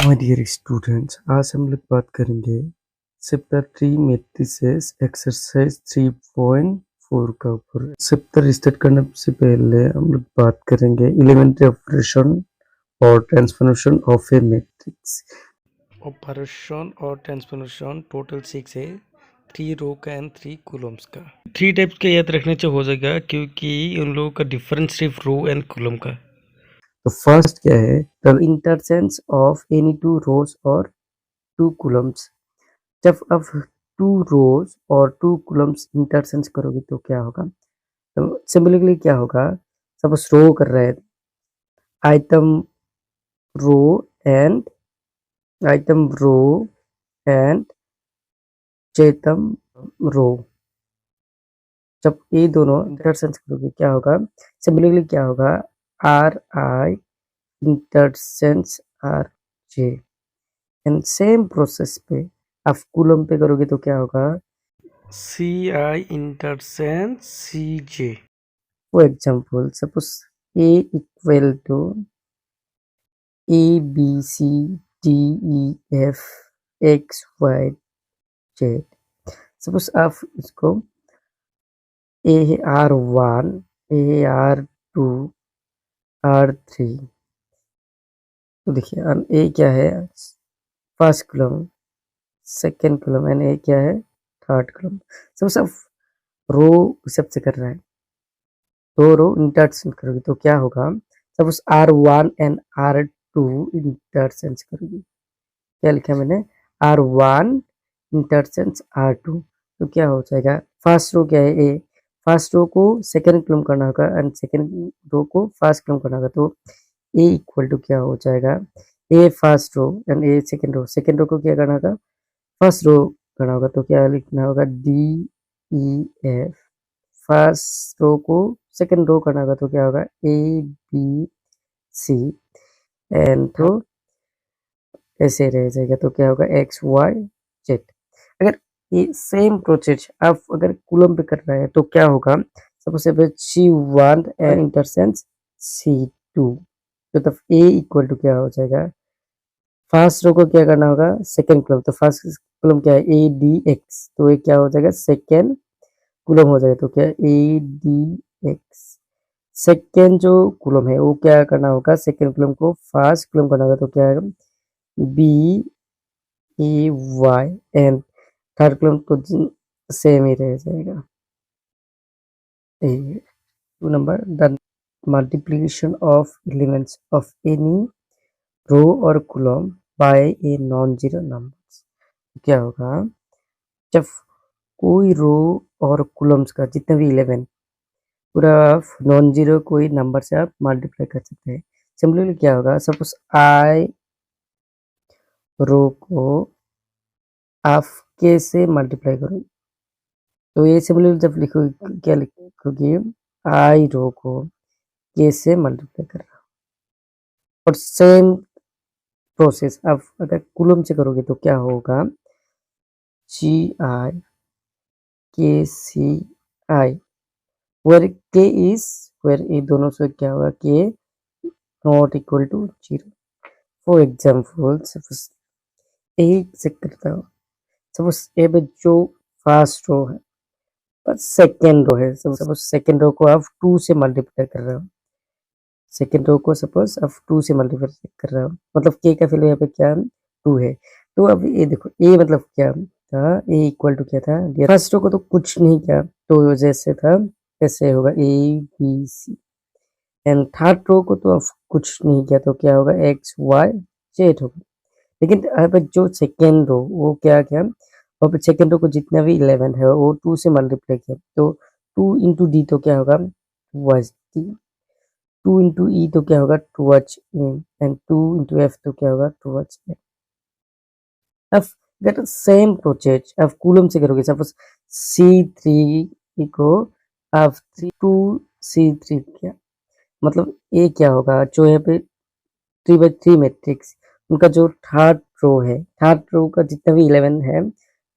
My dear students, आज हम लोग बात करेंगे चैप्टर 3 मैट्रिसेस एक्सरसाइज 3.4 का ऊपर। चैप्टर स्टार्ट करने से पहले हम लोग बात करेंगे एलिमेंट्री ऑपरेशन और transformation of a matrix. Operation और ट्रांसफॉर्मेशन टोटल 6 है, 3 रो का एंड 3 कॉलम्स का। 3 टाइप्स के याद रखने से हो जाएगा क्योंकि उन लोगों का डिफरेंस सिर्फ रो एंड कॉलम का। तो फर्स्ट क्या है, the interchange of any two rows और 2 कॉलम्स। जब आप 2 रोज और 2 कॉलम्स इंटरचेंज करोगे तो क्या होगा? तो सिंपली क्या होगा, सपोज रो कर रहे हैं, item row and item row and चेतम रो। जब ये दोनों इंटरचेंज करोगे क्या होगा, सिंपली क्या होगा, R I interchange R J. And same process पे आप कूलम पे करोगे तो क्या होगा, C I interchange C J. For example suppose A equal to A B C D E F X Y Z. Suppose आप इसको ए है आर वन, ए है आर टू, आर थ्री। तो देखिए ए क्या है, first column, second column, and A क्या है, थर्ड कॉलम। सपोज आप रो हिसाब से कर रहा है, 2 रो इंटरचेंज करोगे तो क्या होगा, suppose R one and R two interchange करोगे, क्या लिखा मैंने, R one interchange R two. तो क्या हो जाएगा, फर्स्ट रो क्या है ए, फर्स्ट रो को सेकेंड कॉलम करना होगा एंड सेकेंड रो को फर्स्ट कॉलम करना होगा। तो ए इक्वल टू क्या हो जाएगा, A first row and A second row को क्या करना होगा, फर्स्ट रो करना होगा। तो क्या लिखना होगा, D E F. First row को सेकेंड रो करना होगा तो क्या होगा, ए बी सी। एंड तो ऐसे रह जाएगा तो क्या होगा, एक्स वाई जेड। अगर ये सेम प्रोसेस आप अगर कूलम पे कर रहे हैं तो क्या होगा, suppose C one and interchange C two. तो ए इक्वल टू क्या हो जाएगा, फर्स्ट रो को क्या करना होगा, सेकेंड कॉलम। तो फर्स्ट कॉलम क्या है, ए डी एक्स, तो ये क्या हो जाएगा, सेकेंड कॉलम हो जाएगा। तो क्या, ए डी एक्स। सेकेंड जो कॉलम है वो क्या करना होगा, सेकेंड कॉलम को फर्स्ट कॉलम करना होगा। तो क्या है, B A Y. And third column तो सेम ही रह जाएगा। 2 number, the multiplication of elements of any row और column by a non zero number. क्या होगा, जब कोई रो और कॉलम्स का जितने भी 11 पूरा नॉन जीरो कोई नंबर से आप मल्टीप्लाई कर सकते हैं। सिंपली क्या होगा, सपोज आई रो को आप के से मल्टीप्लाई करो तो ये सिंपली जब लिखोगे क्या लिखोगे, आई रो को के से मल्टीप्लाई कर रहा हूँ। और सेम प्रोसेस अब अगर कूलम से करोगे तो क्या होगा, G I K C I, where K is, where ये दोनों से क्या होगा, K not equal to zero. For example suppose यही चेक करता हूँ, सपोज ए पे जो फर्स्ट रो है पर सेकेंड रो है, सपोज सेकेंड रो को आप 2 से मल्टीप्लाई कर रहे हो, सेकेंड रो को सपोज आप 2 से मल्टीप्लाई कर रहे हो, मतलब के का वैल्यू यहाँ पे क्या 2 है। तो अब ये देखो ए मतलब क्या था, ए इक्वल टू क्या था, फर्स्ट रो को तो कुछ नहीं किया तो जैसे था ऐसे होगा, A B C. And third row को तो अब कुछ नहीं किया तो क्या होगा, एक्स वाई जेड होगा। लेकिन यहाँ पे जो सेकेंड रो वो क्या किया, और फिर सेकेंड रो को जितना भी 11 है वो 2 से मल्टीप्लाई किया। तो 2 इंटू डी तो क्या होगा, टूवर्ड्स डी। 2 इंटू ई तो क्या होगा, towards M. And 2 into F तो क्या होगा, टूवर्ड्स एम। अब गेट सेम प्रोसेस आप कूलम से करोगे, सपोज C3 को आप 2 C3 किया, मतलब ये क्या होगा, जो यहाँ पे 3/3 मैट्रिक्स उनका जो थर्ड रो है, थर्ड रो का जितना भी 11 है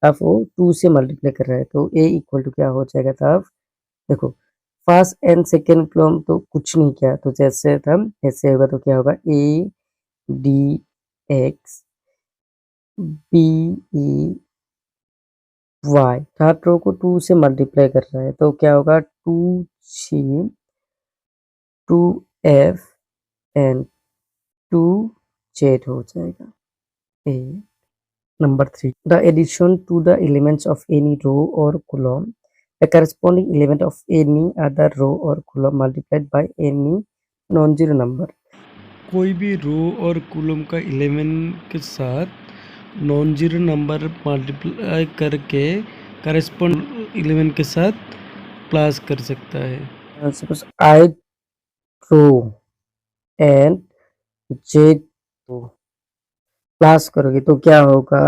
आप वो 2 से मल्टीप्लाई कर रहे हैं। तो ए इक्वल टू क्या हो जाएगा, था देखो फर्स्ट एंड सेकेंड कॉलम तो कुछ नहीं किया तो जैसे था ऐसे होगा। तो क्या होगा, A D X B E Y, 4 row को 2 से मल्टीप्लाई कर रहा है तो क्या होगा 2G 2F एंड 2Z हो जाएगा। A number 3, the addition to the elements of any row और column, the corresponding element of any other row और column multiplied by any non zero number. कोई भी रो और कॉलम का element के साथ नॉन जीरो नंबर मल्टीप्लाई करके correspond element के साथ प्लस कर सकता है। Suppose I row and J row plus करोगे तो क्या होगा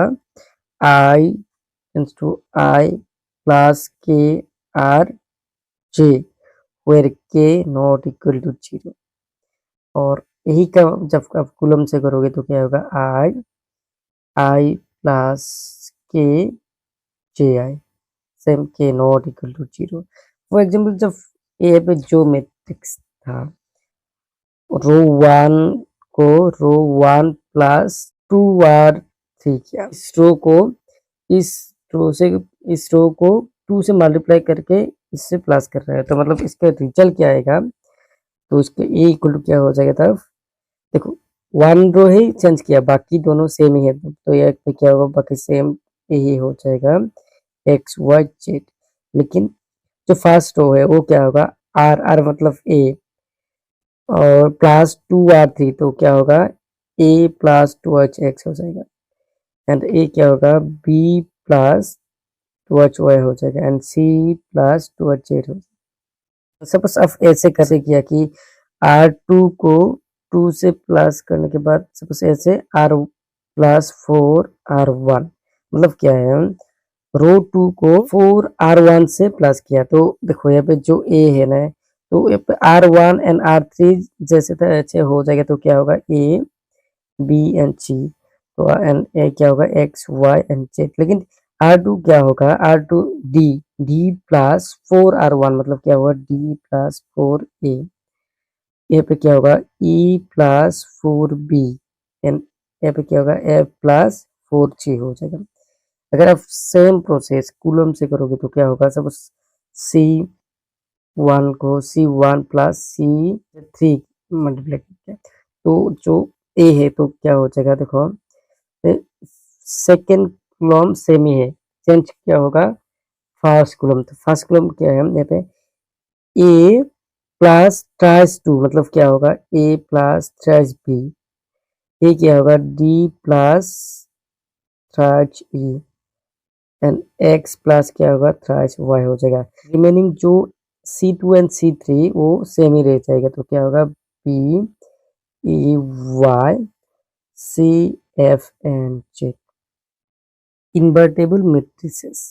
आई टू आई प्लस के आर जे वेर के नॉट इक्वल टू 0। और यही का जब आप कॉलम से करोगे तो क्या होगा I plus K J I same K not equal to 0। For example जब ए पे जो मैट्रिक्स था रो 1 को रो 1 प्लस 2R3 किया, इस रो को 2 से मल्टीप्लाई करके इससे प्लस कर रहा है तो मतलब इसका रिजल्ट क्या आएगा तो इसका ए इक्वल टू क्या हो जाएगा तब देखो 1 रो ही चेंज किया बाकी दोनों सेम ही है तो ये क्या होगा बाकी सेम यही हो जाएगा XYZ। लेकिन जो फर्स्ट रो है वो क्या होगा आर मतलब ए और प्लस 2R3 तो क्या होगा ए प्लस 2HX हो जाएगा एंड ए क्या होगा बी प्लस 2HY हो जाएगा एंड सी प्लस 2HZ हो जाएगा। सपोज अब ऐसे कैसे किया कि R2 को 2 से प्लस करने के बाद सपोज ऐसे R प्लस 4R1 मतलब क्या है रो 2 को 4R1 से प्लस किया तो देखो यहाँ पे जो ए है ना तो यहाँ पे R1 एंड R3 जैसे था ऐसे हो जाएगा तो क्या होगा ए बी एंड सी तो एंड ए क्या होगा एक्स वाई एंड जेड। लेकिन R2 क्या होगा R2 डी प्लस 4R1 मतलब क्या होगा डी प्लस 4 ए पे क्या होगा ई प्लस 4 बी एंड ए पे क्या होगा ए प्लस 4 जी हो जाएगा। अगर आप सेम प्रोसेस कूलम से करोगे तो क्या होगा सपोज C1 को C1 प्लस C3 मल्टीप्लाई करके तो जो ए है तो क्या हो जाएगा देखो सेकेंड कॉलम सेम ही है चेंज क्या होगा फर्स्ट कॉलम तो फर्स्ट कॉलम क्या है यहाँ पे ए प्लस ट्राइस 2 मतलब क्या होगा ए प्लस ट्राइस बी ए क्या होगा D plus ट्राइस E and x plus क्या होगा थ्राइस वाई हो जाएगा। रिमेनिंग जो C2 एंड C3 वो सेम ही रह जाएगा तो क्या होगा B E Y C F and Z. Invertible matrices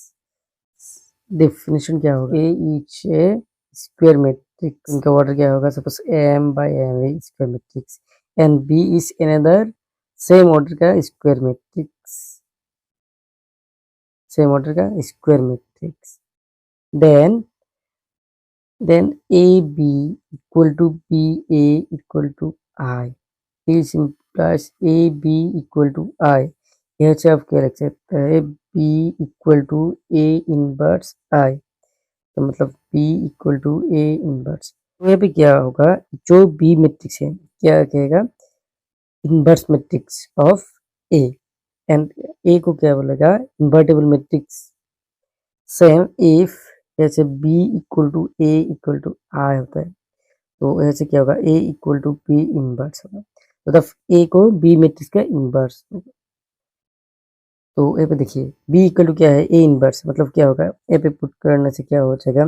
definition क्या होगा A is a square matrix इनका ऑर्डर क्या होगा suppose M by M square matrix and B is another same order का स्क्वायर मैट्रिक्स सेम ऑर्डर का square matrix then A B equal to B A equal to I this implies A B equal to I यह से आप क्या रख सकते हैं B equal to A inverse I तो मतलब B equal to A inverse तो यहाँ पे क्या होगा जो बी मैट्रिक्स है क्या कहेगा inverse matrix of A and A को क्या बोलेगा इन्वर्टेबल मैट्रिक्स सेम इफ जैसे B equal to A equal to I होता है तो ऐसे क्या होगा A equal to B inverse होगा मतलब ए को बी मैट्रिक्स का इनवर्स होगा। तो ए पे देखिए बी इक्वल टू क्या है ए इनवर्स मतलब क्या होगा ए पे पुट करने से क्या हो जाएगा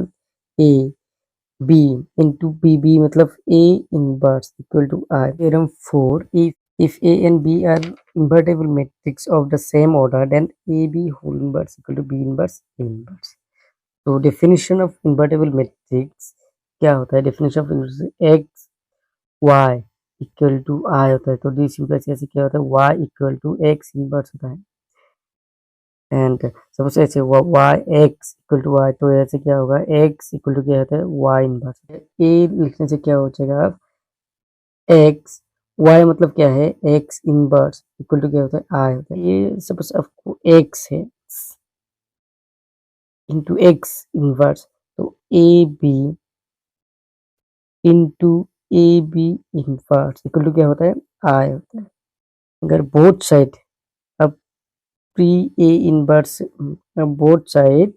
ए बी इंटू बी मतलब A inverse equal to I. Theorem 4 if A and B are invertible matrix of the same order then AB whole inverse equal to B inverse A inverse। तो definition of invertible matrix क्या होता है definition of x y equal to I होता है तो D simple ऐसे क्या होता है y equal to x inverse होता है एंड सपोज ऐसे y x equal to y तो ऐसे क्या होगा x इक्वल टू क्या होता है y इनवर्स। ए लिखने से क्या हो जाएगा x y मतलब क्या है, x इनवर्स इक्वल टू क्या होता है, i होता है। ये सपोज आपको x है इंटू x इनवर्स, तो A B into A B inverse equal to क्या होता है, i होता है। अगर बोथ साइड अब pre A inverse, both side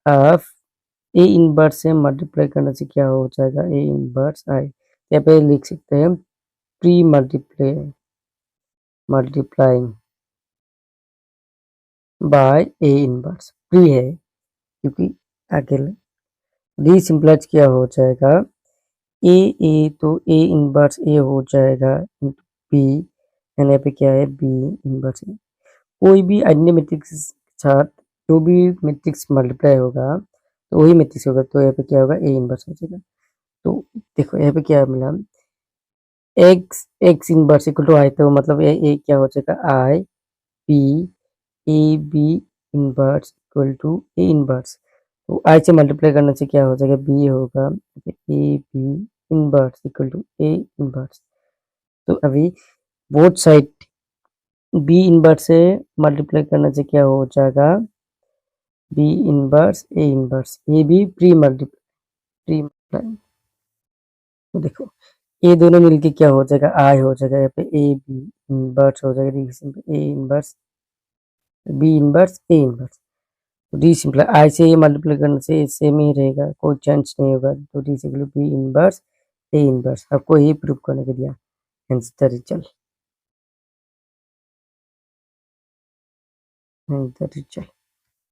of A inverse से मल्टीप्लाई करने से क्या हो जाएगा, ए इनवर्स आई। यहाँ पे लिख सकते हैं pre multiplying by A inverse, pre है क्योंकि आगे डी सिंपलाइज क्या हो जाएगा, ए ए तो ए इनवर्स ए हो जाएगा इंटू बी, एंड यहाँ पे क्या है, बी इनवर्स है। कोई भी अन्य मैट्रिक्स के साथ जो भी मैट्रिक्स मल्टीप्लाई होगा तो वही मैट्रिक्स होगा, तो यहाँ पे क्या होगा, ए इनवर्स हो जाएगा। तो देखो यहाँ पे क्या मिला, X inverse equal to I, तो मतलब ए क्या हो जाएगा, I B A B inverse equal to A inverse. तो आई से मल्टीप्लाई करने से क्या हो जाएगा, बी होगा, A B inverse equal to A inverse. तो अभी बोथ साइड बी इनवर्स से मल्टीप्लाई करने से क्या हो जाएगा, बी इनवर्स ए इनवर्स, ये भी प्री मल्टीप्लाई। तो देखो ये दोनों मिलके क्या हो जाएगा, आई हो जाएगा, यहाँ पे ए बी इनवर्स हो जाएगा, A inverse B inverse A inverse. तो डी सिंपल आई से ये मल्टीप्लाई करने से सेम ही रहेगा, कोई चेंज नहीं होगा। तो D implies B inverse A inverse, आपको यही प्रूव करने के दिया, hence the result,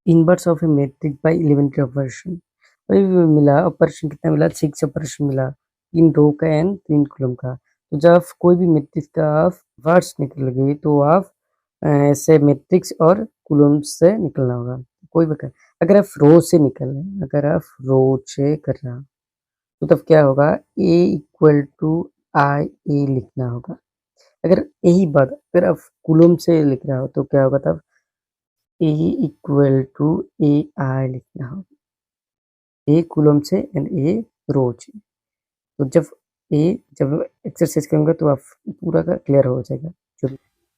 inverse of a matrix by elementary operation. वही मिला ऑपरेशन, कितना मिला, 6 ऑपरेशन मिला, 3 रो का एंड 3 कॉलम का। तो जब कोई भी मैट्रिक्स का आप वर्स निकलोगे तो आप ऐसे मैट्रिक्स और कॉलम से निकलना होगा, कोई भी कर। अगर आप रो से निकल रहे हैं, अगर आप रो से कर रहे हो तो तब क्या होगा, ए इक्वल टू आई ए लिखना होगा। अगर यही बात अगर आप कॉलम से लिख रहा हो तो क्या होगा, तब ए इक्वल टू ए आई लिखना होगा, ए कॉलम से एंड ए रो से। तो जब एक्सरसाइज करूंगा तो आप पूरा का क्लियर हो जाएगा।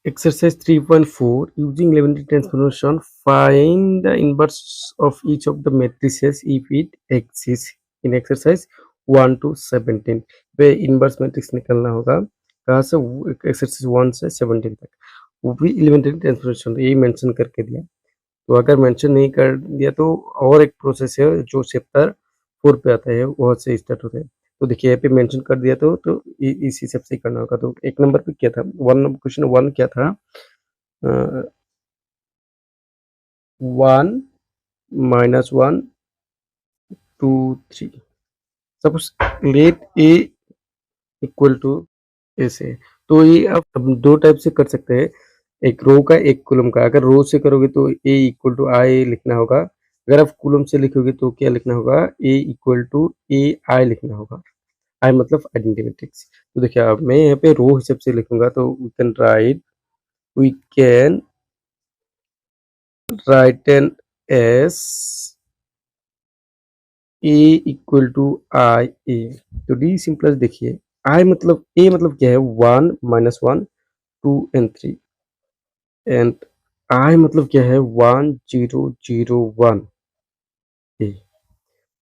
Exercise 3.4 using elementary transformation, find the inverse of each of the matrices if it exists in exercise 1 to 17। Way inverse matrix निकलना होगा कहाँ से, एक्सरसाइज 1 से 17 तक, वो भी एलिमेंट्री ट्रांसफॉर्मेशन यही मेंशन करके दिया। तो अगर मेंशन नहीं कर दिया तो और एक प्रोसेस है जो चैप्टर 4 पे आता है, वहाँ से स्टार्ट होता है। तो देखिए यहाँ पे मेंशन कर दिया तो इस हिसाब से करना होगा। तो एक नंबर पे क्या था, क्वेश्चन 1 क्या था, 1 -1 2 3, suppose let A equal to ऐसे। तो ये आप दो टाइप से कर सकते हैं, एक रो का एक कॉलम का। अगर रो से करोगे तो ए इक्वल टू आई लिखना होगा, अगर आप कॉलम से लिखोगे तो क्या लिखना होगा, ए इक्वल टू ए आई लिखना होगा। आई मतलब आइडेंटिटी मैट्रिक्स। तो देखिए अब मैं यहाँ पे रो हिसाब से लिखूंगा, तो we can write and as A equal to I A. तो डी सिंपल देखिए, आई मतलब ए मतलब क्या है, 1 -1 2 एंड 3, एंड आई मतलब क्या है, 1 0 0 1 ए।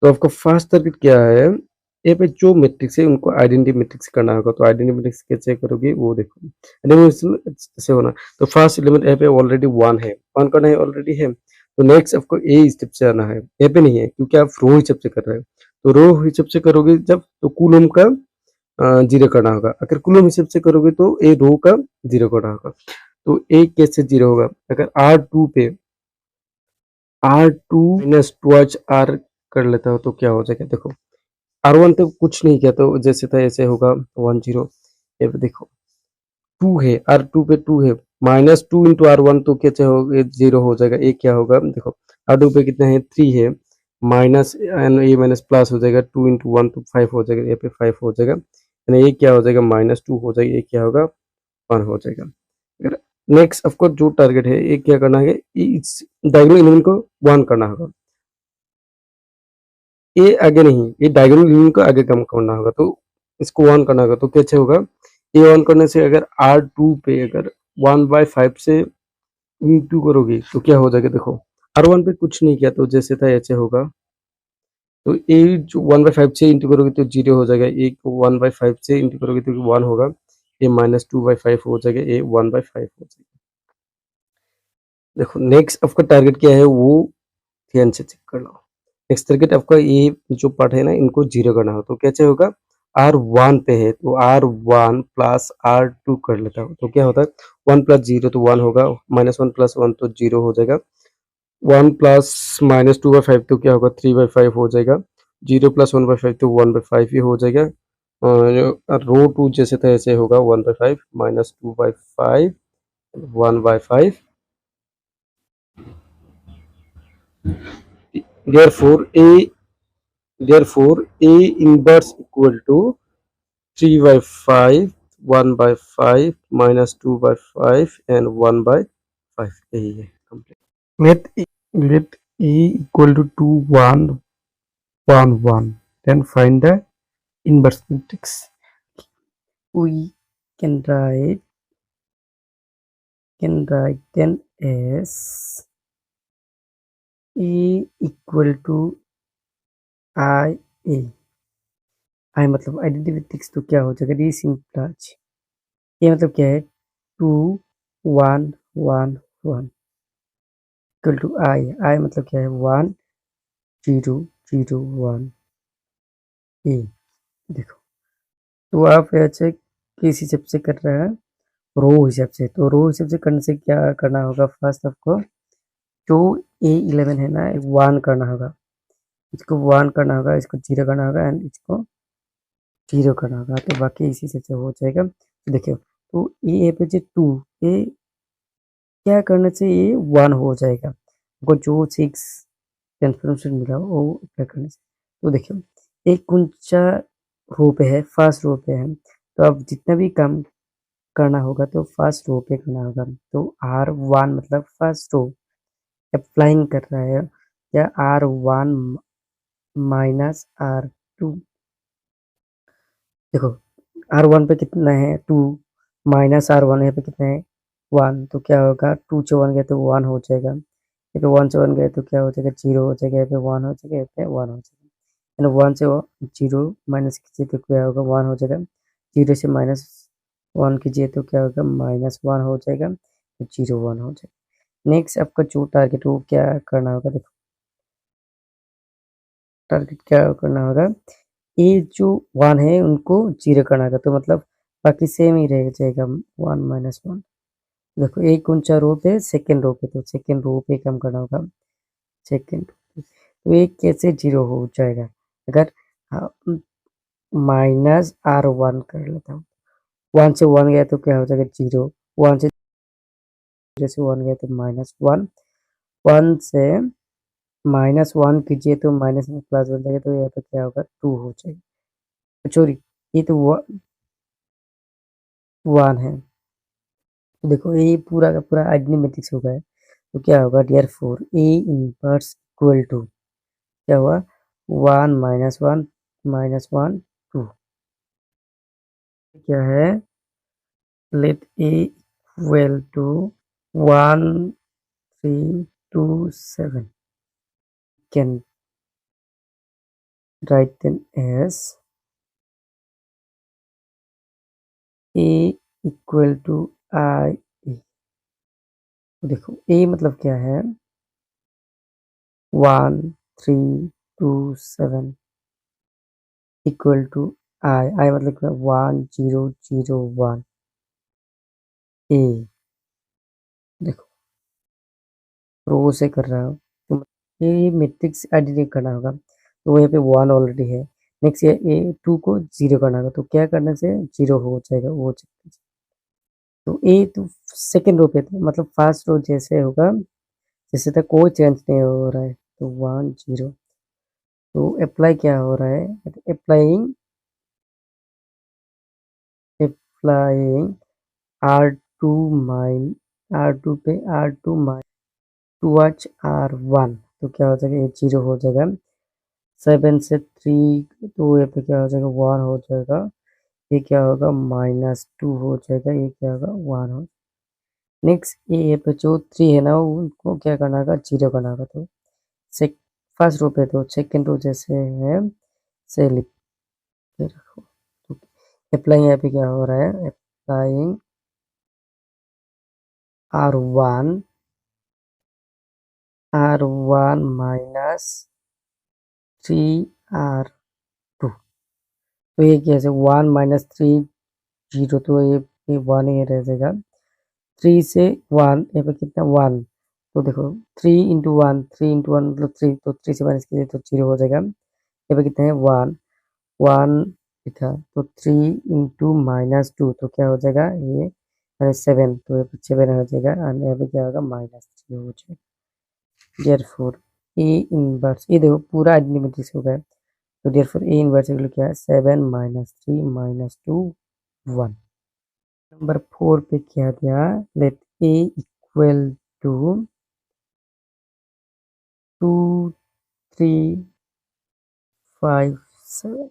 तो आपका फर्स्ट टारगेट क्या है, यहाँ पे जो मैट्रिक्स है उनको आइडेंटिटी मैट्रिक्स करना होगा। तो आइडेंटिटी मैट्रिक्स कैसे करोगे वो देखो, ऐसे होना। तो फर्स्ट एलिमेंट यहाँ पे ऑलरेडी 1 है, 1 करना है ऑलरेडी है, तो नेक्स्ट आपको ए स्टेप से आना है, यहाँ पे नहीं है क्योंकि आप रो हिसाब से कर रहे हो। तो रो हिसाब से करोगे जब, तो कूलम का 0 करना होगा। अगर कूलम हिसाब से करोगे तो ए रो का 0 करना होगा। तो ए कैसे 0 होगा, अगर R2 पे R2 माइनस टूच R कर लेता हो तो क्या हो जाएगा, देखो R1 तो कुछ नहीं किया तो जैसे था ऐसे होगा 1 0। ये देखो 2 है, R2 पे 2 है, -2 इंटू R1 तो कैसे हो, 0 हो जाएगा। ये क्या होगा, देखो R2 पे कितना है, 3 है, माइनस ये माइनस प्लस हो जाएगा, 2 इंटू 1 तो 5 हो जाएगा, यहाँ पे 5 हो जाएगा, यानी ये क्या हो जाएगा, -2 हो जाएगा, ये क्या होगा 1 हो जाएगा। अगर नेक्स्ट आपको जो टारगेट है ये क्या करना है, इस डायगोनल एलिमेंट को 1 करना होगा, ये आगे नहीं, ये डायगोनल एलिमेंट को आगे कम करना होगा, तो इसको 1 करना होगा। तो कैसे होगा, ए ऑन करने से अगर R2 पे अगर 1/5 से इंटू करोगे तो क्या हो जाएगा देखो। R1 पे कुछ नहीं किया तो जैसे था ऐसे होगा। तो ए जो 1/5 से इंटू करोगे तो 0 हो जाएगा, ए को 1/5 से इंटू करोगे तो 1 होगा, ए -2/5 हो जाएगा, ए 1/5 हो जाएगा। देखो नेक्स्ट आपका टारगेट क्या है वो ध्यान से चेक कर लो। नेक्स्ट टारगेट आपका ये जो पार्ट है ना इनको 0 करना हो तो कैसे होगा। R1 पे है तो R1 प्लस R2 कर लेता हूँ तो क्या होता है 1 प्लस 0 तो 1 होगा, -1 प्लस 1 तो 0 हो जाएगा, 1 प्लस -2/5 तो क्या होगा 3/5 हो जाएगा, 0 प्लस 1/5 तो 1/5 ही हो जाएगा। रो 2 जैसे था ऐसे होगा 1/5 -2/5 1/5। therefore a therefore a inverse equal to 3/5 1/5 -2/5 and 1/5 यही है complete। let a equal to 2 1 1 1, then find the inverse matrix. We can write then as a equal to I a। आई मतलब आइडेंटिटी मैट्रिक्स तो क्या हो जाएगा, ये सिंपल आज ये मतलब क्या है 2 1 1 1 इक्वल टू आई, आई मतलब क्या है 1 0 0 1 ए। देखो तो आप ऐसे किस हिसाब से कर रहे हैं, रो हिसाब से। तो रो हिसाब से करने से क्या करना होगा, फर्स्ट आपको जो A11 है ना 1 करना होगा, इसको 1 करना होगा, इसको 0 करना होगा एंड इसको 0 करना होगा, तो बाकी इसी हिसाब से हो जाएगा। तो देखिए तो ये पे जो 2 ये क्या करने से ये 1 हो जाएगा, आपको जो 6 ट्रांसफॉर्मेशन मिला वो क्या करने से। तो देखिए एक कुंचा रो पे है, फर्स्ट रो पे है, तो अब जितना भी काम करना होगा तो फर्स्ट रो पे करना होगा। तो R1 मतलब फर्स्ट रो अप्लाइंग कर रहा है, या R1 माइनस R2। देखो R1 पे कितना है 2 माइनस R1 यहाँ पे कितना है 1, तो क्या होगा 2 से 1 गया तो 1 हो जाएगा, यहाँ पे 1 से 1 गया तो क्या हो जाएगा 0 हो जाएगा, यहाँ पे 1 हो जाएगा, यहाँ पे 1 हो जाएगा। 1 से 0 माइनस कीजिए तो क्या होगा 1 हो जाएगा, 0 से -1 कीजिए तो क्या होगा -1 हो जाएगा, तो 0 1 हो जाएगा। नेक्स्ट आपका जो टारगेट वो क्या करना होगा, देखो टारगेट क्या करना होगा, ये जो 1 है उनको 0 करना होगा, तो मतलब बाकी सेम ही रह जाएगा 1 -1। देखो एक ऊंचा रो पे सेकेंड रो पे, तो सेकेंड रो पे कम करना होगा सेकेंड, तो एक कैसे 0 हो जाएगा अगर -R1 कर लेता हूँ, 1 से 1 गया तो क्या हो जाएगा 0, 1 से 0 से 1 गया तो -1, 1 से -1 कीजिए तो माइनस में प्लस बन जाएगा, तो यहाँ पे क्या होगा 2 हो जाएगा, सॉरी ये तो 1 है। तो देखो ये पूरा का पूरा आइडेंटिटी मैट्रिक्स हो गया है, तो क्या होगा therefore A inverse equal to क्या हुआ 1 -1 -1 2 क्या है, let A equal to 1 3 2 7 can write then as A equal to I A. देखो ए मतलब क्या है 1 3 2 7 इक्वल टू आई, आई मतलब क्या 1 0 0 1 ए। देखो रो से कर रहा हूँ तो ये मैट्रिक्स आइडेंटिटी करना होगा, तो यहाँ पे 1 ऑलरेडी है। नेक्स्ट ये ए 2 को 0 करना होगा, तो क्या करने से 0 हो जाएगा वो चेक कीजिए। तो ए तो सेकेंड रो पे था, मतलब फर्स्ट रो जैसे होगा जैसे तक कोई चेंज नहीं हो रहा है, तो 1 0। तो अप्लाई क्या हो रहा है, applying applying R2 mine R2 पे R2 माइन टूवर्ड्स R1, तो क्या हो जाएगा ये 0 हो जाएगा, 7 से 3 तो यहाँ पे क्या हो जाएगा 1 हो जाएगा, ये क्या होगा -2 हो जाएगा, ये क्या होगा 1 हो। नेक्स्ट ये पे जो 3 है ना उनको क्या करना होगा 0 करना होगा। तो फर्स्ट रो पे तो सेकेंड रो जैसे है से लिख के रखो। तो अप्लाई यहाँ पे क्या हो रहा है, अप्लाइंग R1 माइनस 3R2। तो ये कैसे 1 माइनस 3 0, तो ये 1 ही रह जाएगा। 3 से 1 यहाँ पे कितना 1, तो देखो 3 इंटू 1, 3 इंटू 1 मतलब 3, तो 3 से माइनस कीजिए तो 0 हो जाएगा। यहाँ पे कितना है 1 1 लिखा, तो 3 इंटू -2 तो क्या हो जाएगा ये 7, तो यहाँ पे 7 हो जाएगा और यहाँ पे क्या होगा -3 हो जाएगा। देयरफॉर ए इनवर्स, ये देखो पूरा आइडेंटिटी मैट्रिक्स हो गया। तो देयरफॉर ए इनवर्स के लिए क्या है 7 -3 -2 1। नंबर 4 पे क्या दिया, late A equal to 2 3 5 7।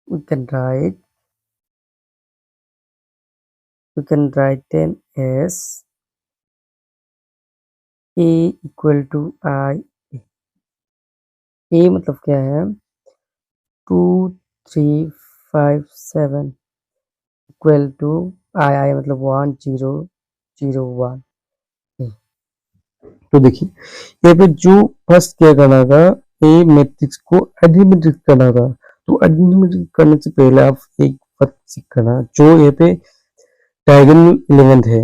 we can write them as a equal to I. A मतलब क्या है 2 3 5 7 इक्वल टू आई मतलब 1 0 0 1। तो देखिए यहाँ पे जो फर्स्ट क्या करना था, ए मैट्रिक्स को आइडेंटिटी मैट्रिक्स करना था। तो आइडेंटिटी मैट्रिक्स करने से पहले आप एक बात सीखना, जो यहाँ पे डायगोनल एलिमेंट है,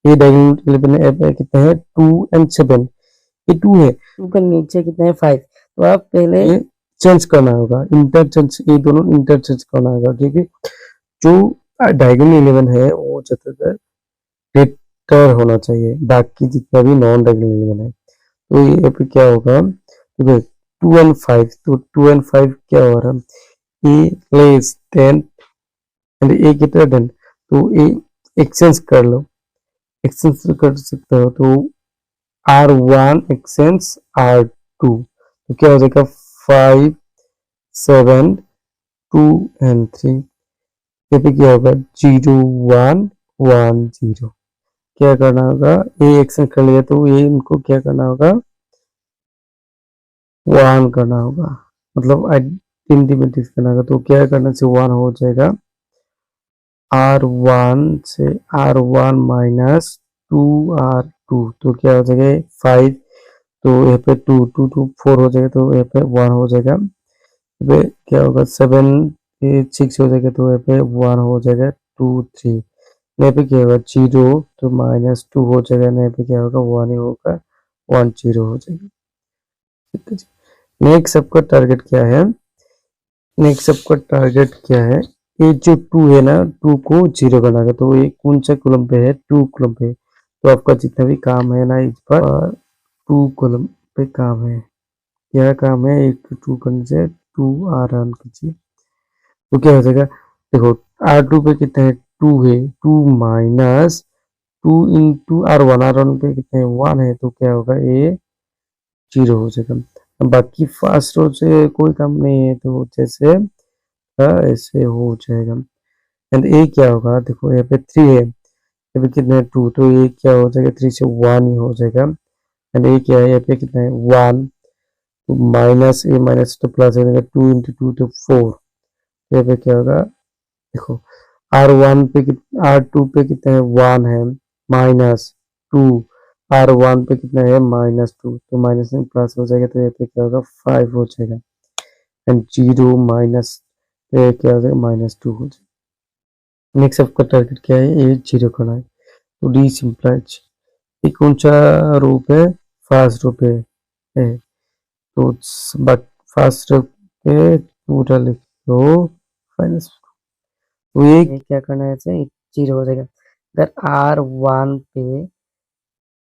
ये डायगोनल एलिमेंट है कितना है 2 एंड 7, ये 2 है, 2 का नीचे कितना है 5। तो आप पहले ये चेंज करना होगा, इंटरचेंज, ये दोनों इंटरचेंज करना होगा, क्योंकि जो डायगोनल एलिमेंट है वो ज्यादातर ग्रेटर होना चाहिए बाकी जितना भी नॉन डायगोनल एलिमेंट है। तो ये पे क्या होगा, तो 2 एंड 5, तो 2 एंड 5 क्या हो रहा है, A less than and A greater than, तो ए एक्सचेंज कर लो, एक्सचेंज कर सकते हो। तो R1 एक्सचेंज R2, तो क्या हो जाएगा 5 7 2 एंड 3। ये पे क्या होगा 0 1 1 0। क्या करना होगा, ए एक्सचेंज कर लिया तो ये इनको क्या करना होगा 1 करना होगा, मतलब आइडेंटिटी मैट्रिक्स करना होगा। तो क्या करने से 1 हो जाएगा R1 से R1 माइनस 2R2, तो क्या हो जाएगा 5, तो यहाँ पे 2 2 2 4 हो जाएगा, तो यहाँ पे 1 हो जाएगा। यहाँ पे क्या होगा 7 6 हो जाएगा, तो यहाँ पे 1 हो जाएगा 2 3। यहाँ पे क्या होगा 0, तो -2 हो जाएगा, यहाँ पे क्या होगा 1 ही होगा 1 0 हो जाएगा। ठीक है जी। नेक्स्ट सबका टारगेट क्या है, नेक्स्ट सबका टारगेट क्या है, ये जो 2 है ना 2 को 0 बनाएगा। तो ये कौन सा कॉलम पे है 2 कॉलम पे, तो आपका जितना भी काम है ना इस पर 2 कॉलम पे काम है। क्या काम है, एक 2 करने से 2 R1 कीजिए, तो क्या हो जाएगा देखो R2 पे कितना है 2 है, 2 माइनस 2 इंटू R1, R1 पे कितना है 1 है, तो क्या होगा ये 0 हो जाएगा। बाकी फर्स्ट रो से कोई काम नहीं है, तो जैसे ऐसे हो जाएगा। एंड ए क्या होगा देखो यहाँ पे 3 है, यहाँ पे कितना है 2, तो ये क्या हो जाएगा 3 से 1 ही हो जाएगा। एंड ए क्या है यहाँ पे कितना है 1, तो माइनस ए माइनस तो प्लस हो जाएगा 2 इंटू 2 तो 4। यहाँ पे क्या होगा देखो R1 पे R2 पे कितना है 1 है -2, R1 पे कितना है -2, तो माइनस में प्लस हो जाएगा, तो यहाँ पे क्या होगा 5 हो जाएगा। एंड 0 माइनस, तो ये क्या हो जाएगा -2 हो जाएगा। नेक्स्ट आपका टारगेट क्या है, ये 0 करना है। तो डी सिंप्लाइज, ये कौन सा रूप है, फर्स्ट रूप है। तो बट फर्स्ट रूप पे पूरा लिख दो फाइनल। तो ये क्या करना है, 0 हो जाएगा। अगर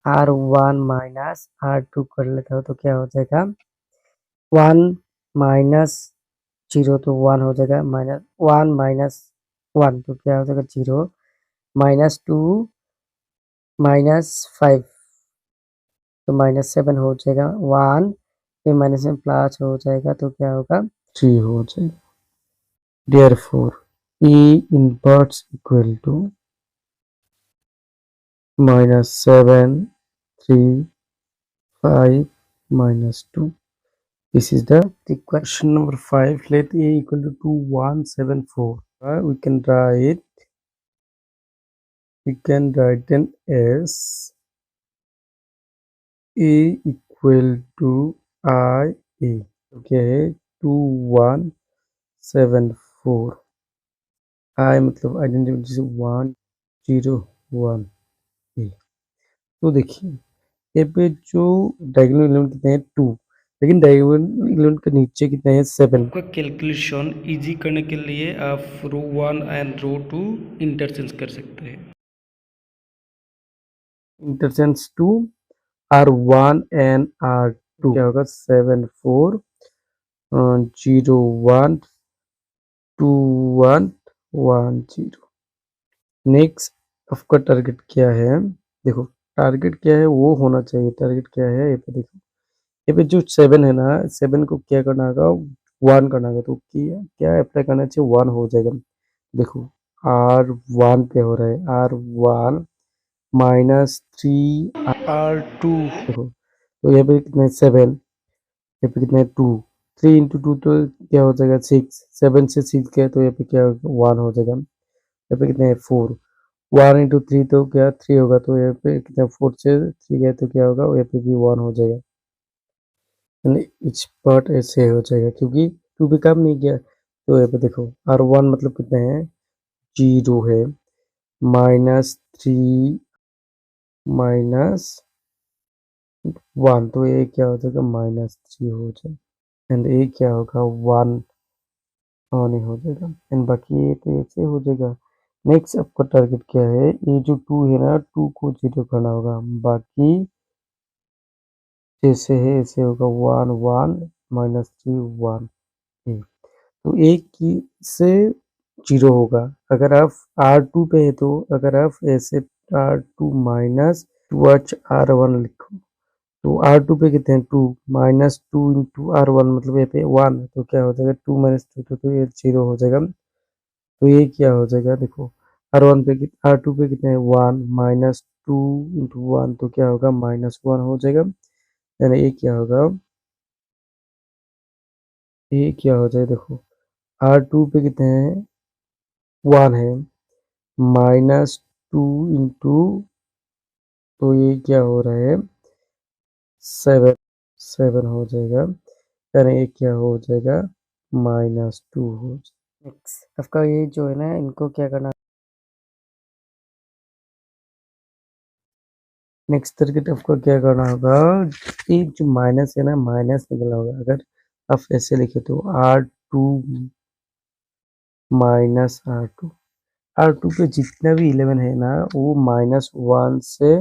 R1 माइनस R2 कर लेता हो तो क्या हो जाएगा 1 माइनस 0, तो 1 हो जाएगा, -1 माइनस 1 तो क्या हो जाएगा 0, -2 -5 तो -7 हो जाएगा, 1 फिर माइनस में प्लस हो जाएगा, तो क्या होगा 3 हो जाएगा। Therefore, E inverse equal to minus 7, 3, 5, minus 2. This is the question number 5. Let A equal to 2, 1, 7, 4. We can write then as A equal to I A. Okay, 2, 1, 7, 4. I मतलब आइडेंटिटी जैसे 1, 0, 1 ए। तो देखिए यहाँ पे जो डायगोनल एलिमेंट कितने हैं 2, लेकिन डायगोनल एलिमेंट के नीचे कितने हैं 7। आपका कैलकुलेशन इजी करने के लिए आप रो 1 एंड रो 2 इंटरचेंज कर सकते हैं। इंटरचेंज 2 R1 एंड R2 क्या होगा 7 4 0 1 2 1 1 0। नेक्स्ट आपका टारगेट क्या है, देखो टारगेट क्या है वो होना चाहिए। टारगेट क्या है ये पे देखो, ये पे जो 7 है ना 7 को क्या करना होगा 1 करना होगा। तो क्या क्या अप्लाई करना चाहिए 1 हो जाएगा। देखो R1 पे हो रहा है R1 माइनस 3 R2। देखो तो यहाँ पे कितना है 7, यहाँ पे कितना है 2, 3 इंटू 2 तो क्या हो जाएगा 6, 7 से 6 गया तो यहाँ पे क्या 1 हो जाएगा। यहाँ पे कितना है 4, 1 इंटू 3 तो क्या 3 होगा। तो यहाँ पे कितना 4 से 3 गया तो क्या होगा यहाँ पे भी 1 हो जाएगा। यानी इच पार्ट ऐसे हो जाएगा क्योंकि 2 भी काम नहीं किया। तो यहाँ पे देखो R1 मतलब कितना है 0 है, माइनस 3 माइनस 1 तो ये क्या हो जाएगा माइनस 3 हो जाएगा। एंड ये क्या होगा 1 नहीं हो जाएगा। एंड बाकी ये तो ऐसे हो जाएगा। नेक्स्ट आपका टारगेट क्या है, ये जो 2 है ना 2 को 0 करना होगा। बाकी जैसे है ऐसे होगा 1 1 माइनस 3 1 ए। तो एक की से 0 होगा। अगर आप R2 पे है तो अगर आप ऐसे R2 माइनस 2H R1 लिखो तो R2 पे कितने हैं 2 माइनस 2 इंटू R1 मतलब ये पे 1 तो क्या हो जाएगा 2 माइनस 2 तो ये 0 हो जाएगा। तो ये क्या हो जाएगा देखो R1 पे R2 पे कितने हैं 1 माइनस 2 इंटू 1 तो क्या होगा माइनस 1 हो जाएगा। यानी ये क्या होगा, ये क्या हो जाएगा देखो R2 पे कितने हैं 1 है, माइनस 2 इंटू तो ये क्या हो रहा है 7 7 हो जाएगा। यानी ये क्या हो जाएगा माइनस 2 हो जाएगा। नेक्स्ट आपका ये जो है ना इनको क्या करना, नेक्स्ट टारगेट आपको क्या करना होगा, ये जो माइनस है ना माइनस निकलना होगा। अगर आप ऐसे लिखे तो R2 माइनस R2 पे जितना भी 11 है ना वो माइनस 1 से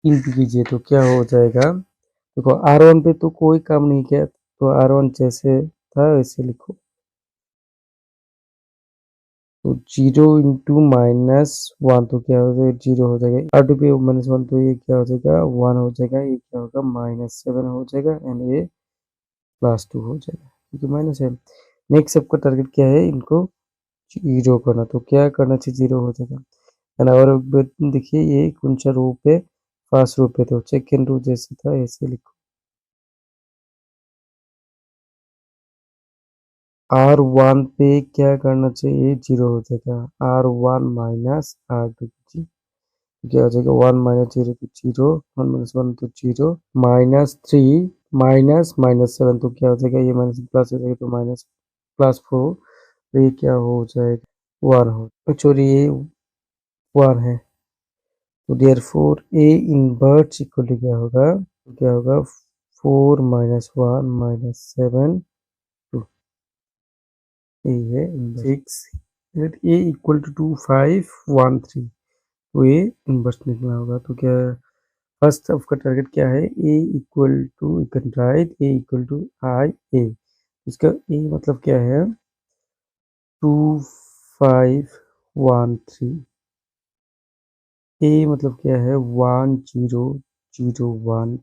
इंटू कीजिए तो क्या हो जाएगा। देखो R1 पे तो कोई काम नहीं किया तो R1 जैसे था वैसे लिखो। तो 0 इंटू माइनस 1 तो क्या हो जाएगा 0 हो जाएगा। R2 पे माइनस 1 तो ये क्या हो जाएगा 1 हो जाएगा। ये क्या होगा माइनस 7 हो जाएगा एंड ये प्लस 2 हो जाएगा क्योंकि माइनस है। नेक्स्ट सबका टारगेट क्या है इनको 0 करना तो क्या करना चाहिए 0 हो जाएगा। एंड और देखिए ये कौन सा रो पे फर्स्ट रो पे तो सेकेंड रो जैसे था ऐसे लिखो। R1 पे क्या करना चाहिए 0 हो जाएगा। R1 माइनस R2 क्या हो जाएगा 1 माइनस 0 तो 0 1 माइनस 1 तो 0 माइनस 3 माइनस माइनस 7 तो क्या हो जाएगा ये माइनस प्लस हो जाएगा तो माइनस प्लस 4 तो ये क्या हो जाएगा 1 हो तो चोरी ये 1 है। तो therefore A inverse equal to क्या होगा, तो क्या होगा 4 माइनस 1 माइनस 7 2 ए है 6 लेट ए इक्वल टू 2 5 1 3 तो ये इनवर्स निकलना होगा। तो क्या फर्स्ट आपका टारगेट क्या है A equal to you can write A equal to I A. इसका ए मतलब क्या है 2 5 1 3। ए मतलब क्या है 1 0 0 1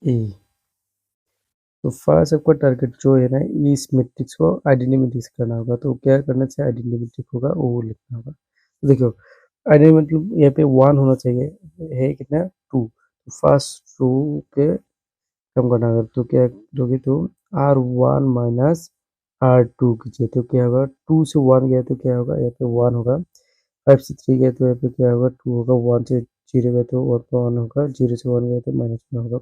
ए। तो फर्स्ट आपका टारगेट जो है ना, इस मैट्रिक्स को आइडेंटिटी मैट्रिक्स करना होगा। तो क्या करना चाहिए, आइडेंटिटी मैट्रिक्स होगा वो लिखना होगा। तो देखो आइडेंटिटी मतलब यहाँ पे 1 होना चाहिए, है कितना 2। तो फर्स्ट रो के कम करना होगा, तो क्या करोगे, तो R1 माइनस R2 कीजिए। तो क्या होगा, 2 से 1 गया तो क्या होगा, यहाँ पे 1 होगा। 5 से 3 गया तो यहाँ पे क्या होगा, 2 होगा। 1 से 0 गया तो 1 होगा। 0 से 1 गया तो -1 होगा।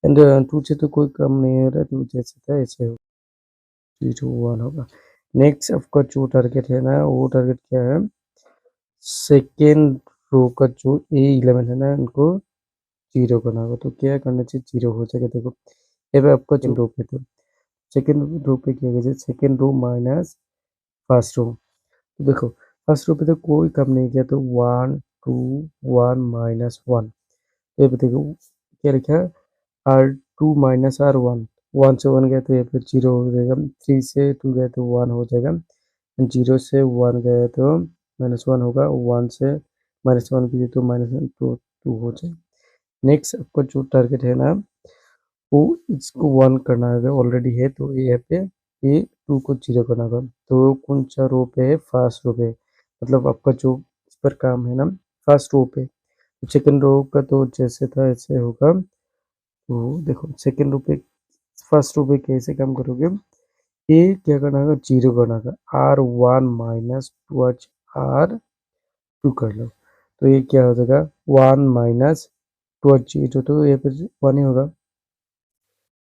एंड 2 से तो कोई कम नहीं हो रहा, तो जैसे था ऐसे होगा, 0 1 होगा। नेक्स्ट आपका जो टारगेट है ना, वो टारगेट क्या है, सेकेंड रो का जो A11 है ना, उनको 0 करना होगा। तो क्या करना चाहिए, 0 हो जाएगा। देखो ये पे आपका सेकेंड रो पे, तो सेकेंड रो पे क्या कीजिए, second row minus first row. तो देखो फर्स्ट रो पे तो कोई कम नहीं किया, तो 1 2 1 -1। तो ये पे देखो क्या लिखा है, R2 माइनस R1। 1 से 1 गया तो ये पे 0 हो जाएगा। 3 से 2 गया तो 1 हो जाएगा। 0 से 1 गया तो -1 होगा। 1 से -1 कीजिए तो -1 तो 2 हो जाएगा। नेक्स्ट आपका जो टारगेट है ना, वो इसको 1 करना होगा, ऑलरेडी है। तो ये पे ये 2 को 0 करना होगा। तो कौन सा रो पे है, फर्स्ट रो पे। मतलब आपका जो इस पर काम है ना, फर्स्ट रो पे। सेकेंड रो का तो जैसे था ऐसे होगा। तो देखो सेकेंड रो पे, फर्स्ट रो पे कैसे काम करोगे, ये क्या करना होगा, 0 करना होगा। R1 माइनस टूवर्ड्स R2 कर लो। तो ये क्या हो जाएगा, 1 माइनस टूवर्ड्स 0, तो ये पे 1 ही होगा।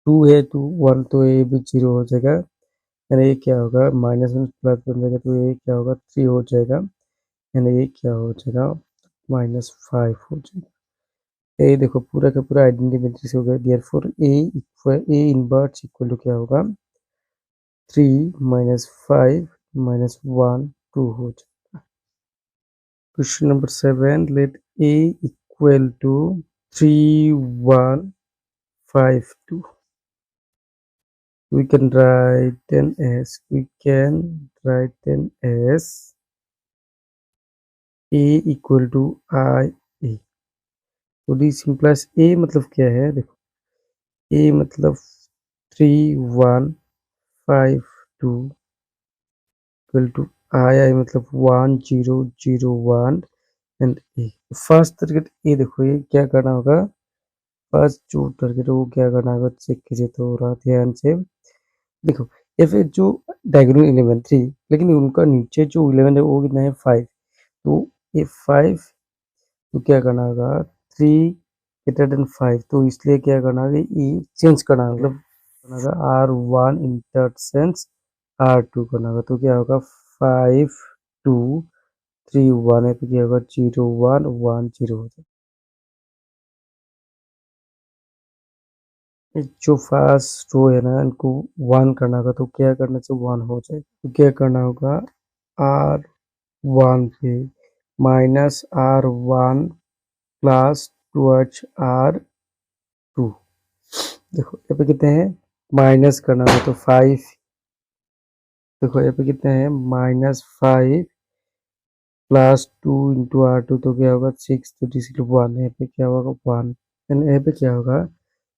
2 है तो 1, तो ये भी 0 हो जाएगा। यानी ये क्या होगा, माइनस में प्लस बन जाएगा, तो ये क्या होगा, 3 हो जाएगा। यानी ये क्या हो जाएगा, -5 हो जाएगा। ये देखो पूरा का पूरा आइडेंटिटी मैट्रिक्स हो गया। Therefore A inverse equal to क्या होगा, 3 -5 -1 2 हो जाएगा। Question number 7, let a equal to 3 1 5 2। we can write then as a equal to I a। तो डी सिंप्लेस a मतलब क्या है, देखो a मतलब 3 1 5 2 इक्वल टू I मतलब 1 0 0 1 and a। First target a, देखो ये क्या करना होगा, फर्स्ट जो टारगेट है वो क्या करना होगा, चेक कीजिए थोड़ा ध्यान से। देखो ये फिर जो डायगोनल 11 3, लेकिन उनका नीचे जो 11 है वो कितना है, 5। तो ये 5, तो क्या करना होगा, 3 ग्रेटर देन 5। तो इसलिए क्या करना होगा, ये चेंज करना होगा, मतलब करना होगा R1 इंटरसेंस R2 करना होगा। तो क्या होगा, 5 2 3 1 है, तो क्या होगा, 0 1 1 0 हो जाएगा। जो फर्स्ट रो है ना, इनको 1 करना होगा। तो क्या करना चाहिए, 1 हो जाएगा। तो क्या करना होगा, R1 पे -R1 प्लस टूवर्ड्स R2। देखो यहाँ पे कितने हैं, माइनस करना है तो 5। देखो यहाँ पे कितने हैं, -5 प्लस 2 इंटू R2, तो क्या होगा 6। तो डिजिट 1, यहाँ पे क्या होगा 1। एंड यहाँ पे क्या होगा,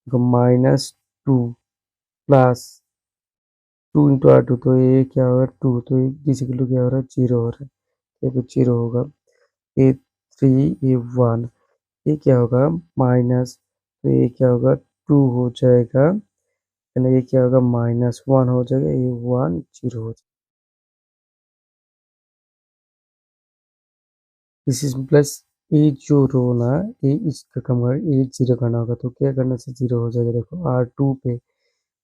-2 प्लस 2 इंटू R2, तो ये क्या होगा 2। तो ये डिजिट क्या हो रहा है, 0 हो रहा है। यहाँ पे 0 होगा। ये 3 ये 1, ये क्या होगा माइनस, तो ये क्या होगा 2 हो जाएगा। यानी ये क्या होगा, -1 हो जाएगा। ये 1 0 हो जाएगा। दिस इज प्लस ए जो रो ना, ए इसका कम कर ए 0 करना होगा। तो क्या करने से 0 हो जाएगा, देखो R2 पे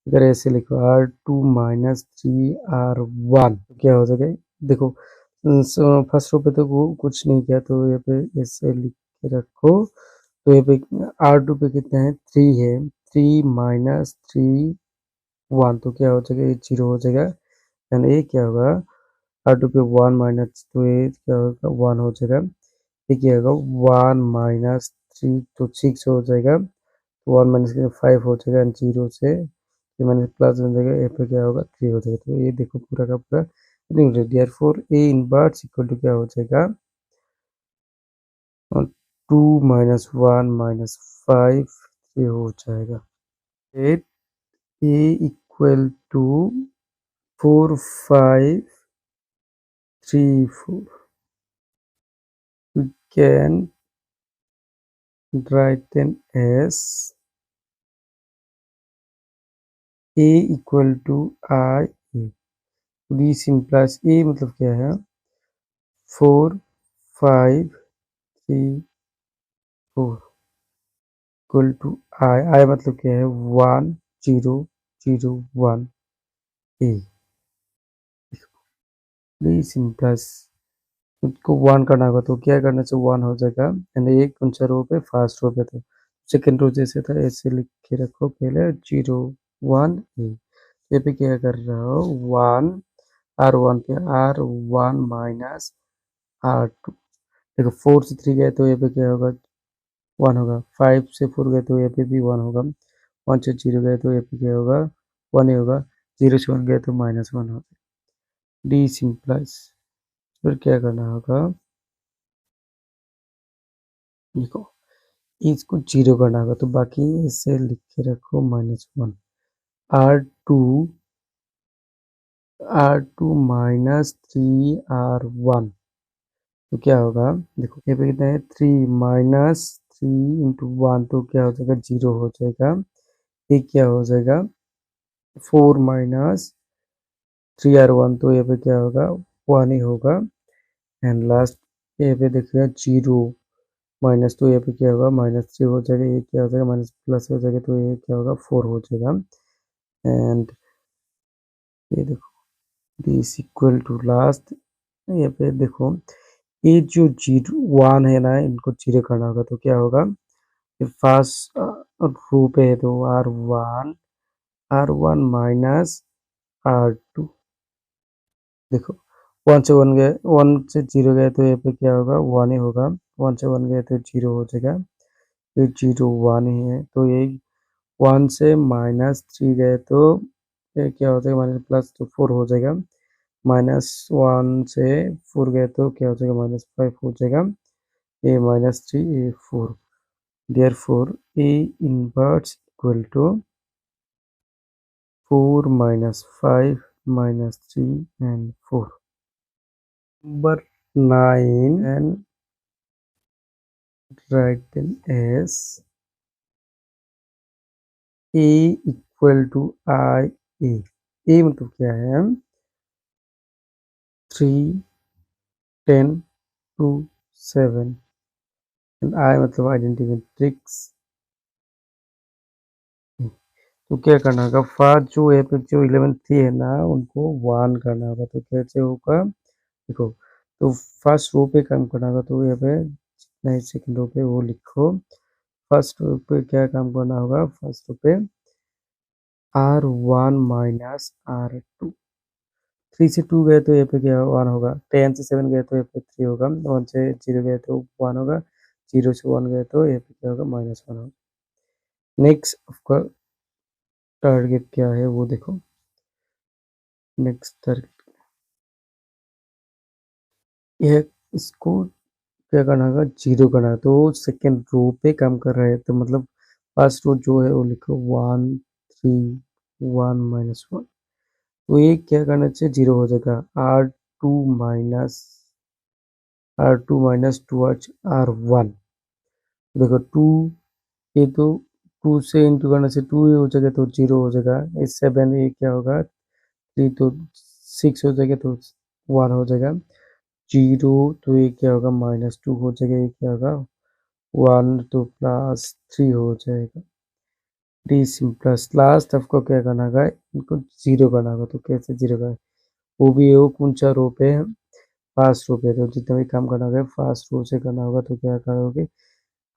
अगर ऐसे लिखो R2 -3 R1, तो क्या हो जाएगा, देखो फर्स्ट रो पे तो वो कुछ नहीं किया, तो यहाँ पे ऐसे लिख के रखो। तो यहाँ पे R2 पे कितना है, 3 है। 3 -3 1, तो क्या हो जाएगा, ये 0 हो जाएगा। यानी ये क्या होगा, R2 पे 1 माइनस, तो ये क्या होगा 1 हो जाएगा। ये क्या होगा 1 -3, तो 6 हो जाएगा। 1 माइनस 5 हो जाएगा। एंड 0 से ये माइनस प्लस बन जाएगा, यहाँ पे क्या होगा 3 हो जाएगा। तो ये देखो पूरा का पूरा therefore A inverse equal to क्या हो जाएगा, 2 -1 -5 3 हो जाएगा। A equal to 4 5 3 4. We can write them as A equal to I A. This implies A मतलब क्या है 4 5 3 4 इक्वल टू आई मतलब क्या है 1 0 0 1 ए। दिस implies उसको 1 करना होगा तो क्या करना चाहिए 1 हो जाएगा एंड एक कौन सा रो पे फर्स्ट रो पे तो सेकंड रो जैसे था ऐसे लिख के रखो पहले 0 1 ए। ये पे क्या कर रहा हो 1 R1 पे R1 माइनस R2। देखो 4 से 3 गए तो ये पे क्या होगा 1 होगा 5 से 4 गए तो ये पे भी 1 होगा 1 से 0 गए तो ये पे क्या होगा 1 ही होगा 0 से 1 गए तो -1 होगा। डी सिंप्लाइज फिर क्या करना होगा देखो इसको 0 करना होगा तो बाकी इसे लिख के रखो -1 R2 R2 माइनस 3R1 तो क्या होगा देखो ये पे कितना है 3 माइनस 3 इंटू 1 तो क्या हो जाएगा 0 हो जाएगा। ये क्या हो जाएगा 4 माइनस 3R1 तो ये पे क्या होगा 1 ही होगा एंड लास्ट ये पे देखिएगा 0 माइनस तो ये पे क्या होगा -3 हो जाएगा ये क्या हो जाएगा माइनस प्लस हो जाएगा तो ये क्या होगा 4 हो जाएगा एंड ये देखो दिस इक्वल टू लास्ट ये पे देखो ये जो 0 1 है ना इनको 0 करना होगा तो क्या होगा ये फर्स्ट रो पे है तो R1 माइनस R2 देखो 1 से 1 गए 1 से 0 गए तो ये पे क्या होगा 1 ही होगा 1 से 1 गए तो 0 हो जाएगा ये 0 1 ही है तो ये 1 से -3 गए तो ये क्या हो जाएगा माइनस प्लस तो 4 हो जाएगा -1 से 4 गए तो क्या हो जाएगा -5 हो जाएगा ये -3 ये 4 therefore A inverse equal to 4 -5 -3 and 4 number 9 and write them as A equal to I A। A मतलब क्या है 3 10 2 7 एंड I मतलब आइडेंटिटी मैट्रिक्स। तो क्या करना होगा फर्स्ट जो यहाँ पे जो 11 थी है ना उनको 1 करना होगा तो कैसे होगा देखो तो फर्स्ट रो पे काम करना होगा तो यहाँ पे जितना ही सेकंड रो पे वो लिखो फर्स्ट रो पे क्या काम करना होगा फर्स्ट रो पे R1 माइनस R2 3 से 2 गए तो यहाँ पे क्या 1 होगा 10 से 7 गए तो यहाँ पे 3 होगा 1 से 0 गए तो 1 होगा 0 से 1 गए तो यहाँ पे क्या होगा -1 होगा। नेक्स्ट आपका टारगेट क्या है वो देखो नेक्स्ट टारगेट यह इसको क्या करना होगा 0 करना है तो सेकेंड रो पे काम कर रहा है तो मतलब फर्स्ट रो जो है वो लिखो 1 3 1 -1 तो ये क्या करना चाहिए 0 हो जाएगा R2 टूवर्ड्स R1 देखो 2 ये तो 2 से इंटू करने से 2 ही हो जाएगा तो 0 हो जाएगा ये 7 ये क्या होगा 3 तो 6 हो जाएगा तो 1 हो जाएगा 0 तो ये क्या होगा -2 हो जाएगा ये क्या होगा 1 तो +3 हो जाएगा डी सिंपलेस लास्ट आपको क्या करना होगा इनको 0 करना होगा तो कैसे 0 का वो भी वो कौन सा रो पे है फर्स्ट रो पे तो जितना भी काम करना होगा फर्स्ट रो से करना होगा तो क्या करोगे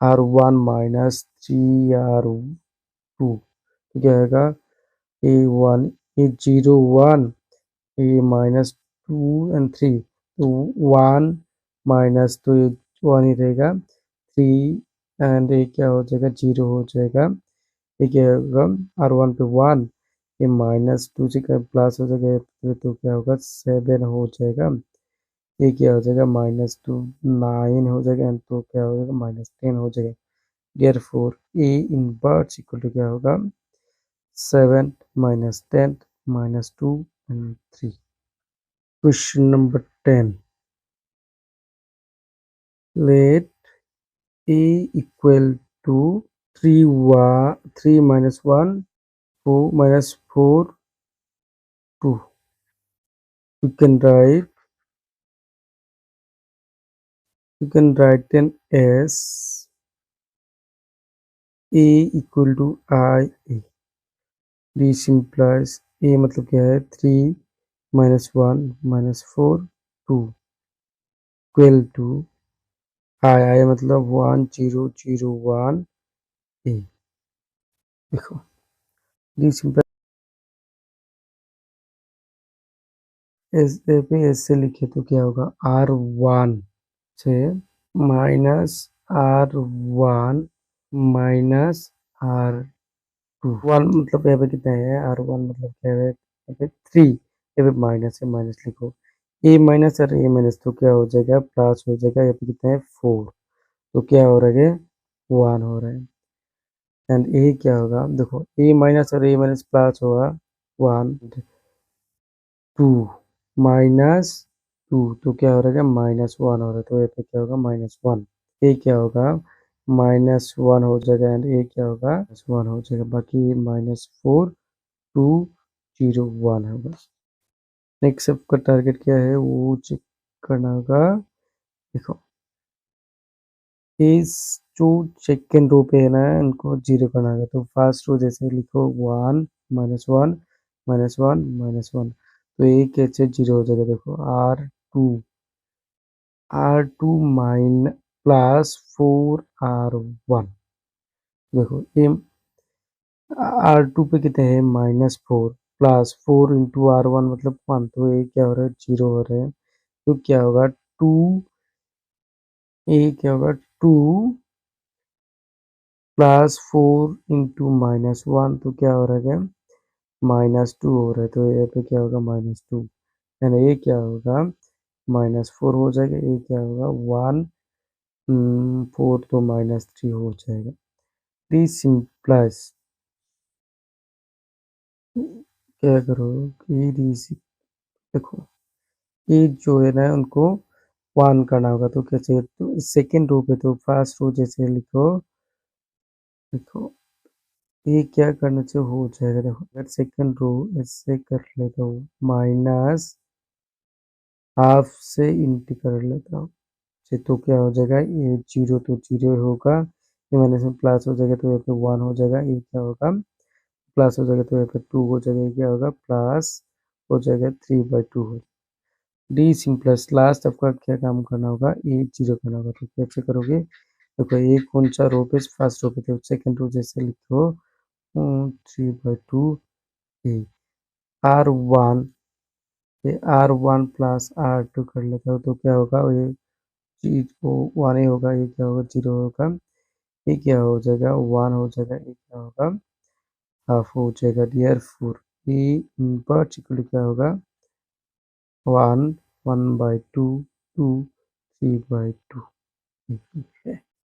R1 -3R2 तो क्या आएगा A1 ये 0 1 ये -2 एंड 3 तो 1 माइनस तो ये 1 ही रहेगा 3 एंड ये क्या हो जाएगा 0 हो जाएगा ये क्या होगा R1 पे 1 ये -2 से प्लस हो जाएगा तो क्या होगा 7 हो जाएगा ये क्या हो जाएगा -2 9 हो जाएगा एंड तो क्या हो जाएगा -10 हो जाएगा therefore A inverse equal to क्या होगा 7 minus 10 minus 2 and 3. Question number 10. Let A equal to 3 minus 1, 4 minus 4, 2. You can write then as A equal to I A. This implies A मतलब क्या है 3 minus 1 minus 4 2 equal to I मतलब 1 0 0 1 A. देखो this implies S पे ऐसे लिखे तो क्या होगा R1 से माइनस R1 माइनस R2 1 मतलब यहाँ पे कितना है R1 मतलब क्या है यहाँ पे 3 यहाँ पे माइनस है माइनस लिखो A माइनस और A माइनस तो क्या हो जाएगा प्लस हो जाएगा यहाँ पे कितना है 4 तो क्या हो रहा है 1 हो रहा है एंड A क्या होगा देखो A माइनस और A माइनस प्लस होगा 1 2 माइनस 2 तो क्या हो रहा है माइनस 1 हो रहा है तो यहाँ पे क्या होगा माइनस 1 ए क्या होगा माइनस 1 हो जाएगा एंड ए क्या होगा माइनस 1 हो जाएगा बाकी माइनस 4 2 0 1 होगा नेक्स्ट आपका टारगेट क्या है वो चेक करना होगा देखो इस जो सेकेंड रो पे है ना इनको जीरो करना होगा तो फर्स्ट रो जैसे लिखो 1 माइनस 1 माइनस 1 माइनस 1 तो ये कैसे जीरो हो जाएगा देखो R2 माइन प्लस 4R1 देखो ये R2 पे कितने हैं माइनस 4 प्लस 4 इंटू R1 मतलब 1 तो ये क्या हो रहा है जीरो हो रहा है तो क्या होगा 2 ये क्या होगा 2 प्लस 4 इंटू माइनस 1 तो क्या हो रहा है माइनस 2 हो रहा है तो यहाँ पे क्या होगा माइनस 2 यानी ये क्या होगा माइनस 4 हो जाएगा ये क्या होगा 1 4 तो माइनस 3 हो जाएगा दिस सिंप्लाइज क्या करो कि देखो ये जो है ना उनको 1 करना होगा तो कैसे तो सेकेंड रो पे तो फर्स्ट रो जैसे लिखो देखो ये क्या करना चाहिए हो जाएगा देखो अगर सेकेंड रो ऐसे कर लेता हूँ माइनस हाफ से इंटू कर लेता हूँ तो क्या हो जाएगा ये जीरो तो जीरो होगा ये माइनस में प्लस हो जाएगा तो यहाँ पे 1 हो जाएगा ये क्या होगा प्लस हो जाएगा तो यहाँ पे 2 हो जाएगा ये क्या होगा प्लस हो जाएगा 3/2 हो डी सिंपलेस लास्ट आपका क्या काम करना होगा ये जीरो करना होगा तो कैसे करोगे देखो ये कौन सा रो पे फर्स्ट रो पे तो सेकंड रो जैसे लिखो 3/2 ए R1 ये R1 प्लस R2 कर लेता हो तो क्या होगा ये चीज को 1 ही होगा ये क्या होगा जीरो होगा ये क्या हो जाएगा 1 हो जाएगा ये क्या होगा हाफ हो जाएगा डियर 4 ये पर्टिकुलर क्या होगा 1 1/2 2 3/2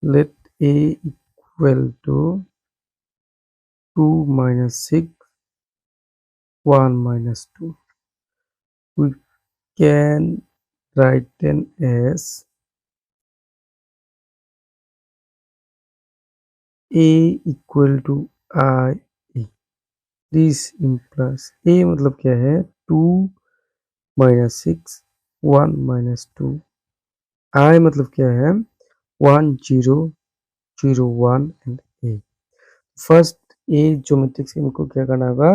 let A equal to 2 minus 6 1 minus 2 we can write then as A equal to I A this implies A मतलब क्या है 2 minus 6 1 minus 2 I मतलब क्या है 1 0 0 1 and A first A geometric से इनको क्या करना होगा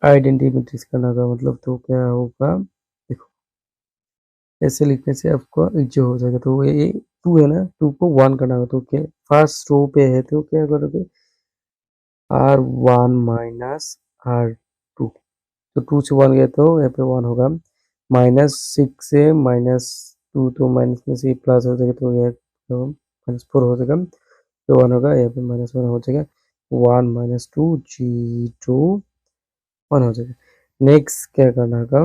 आइडेंटिटी मैट्रिक्स करना होगा मतलब तो क्या होगा देखो ऐसे लिखने से आपको इजी हो जाएगा तो ये 2 है ना 2 को 1 करना होगा तो क्या फर्स्ट रो पे है तो क्या करोगे R1 माइनस R2 तो 2 से 1 गया तो यहाँ पे 1 होगा माइनस 6 से माइनस 2 तो माइनस में से प्लस हो जाएगा तो यह तो माइनस 4 हो जाएगा तो 1 होगा यहाँ पे माइनस 1 हो जाएगा 1 माइनस 2 0 1 हो जाएगा नेक्स्ट क्या करना होगा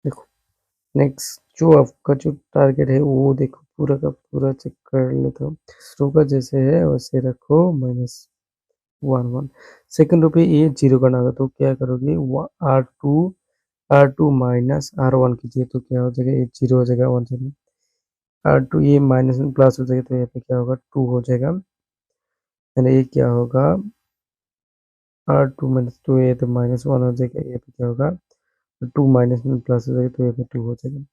देखो नेक्स्ट जो आपका जो टारगेट है वो देखो पूरा का पूरा चेक कर लेता हूँ रो का जैसे है वैसे रखो माइनस 1 1। सेकंड रो पे ए 0 करना होगा तो क्या करोगे, R2 माइनस R1 कीजिए तो क्या हो जाएगा, ये 0 हो जाएगा, 1 से R2 ये माइनस में प्लस हो जाएगा तो यहाँ पे क्या होगा 2 हो जाएगा। एंड ये क्या होगा R2 माइनस 2, ये तो -1 हो जाएगा, यहाँ पे क्या होगा 2 माइनस में प्लस हो जाएगा तो यहाँ पे 2 हो जाएगा।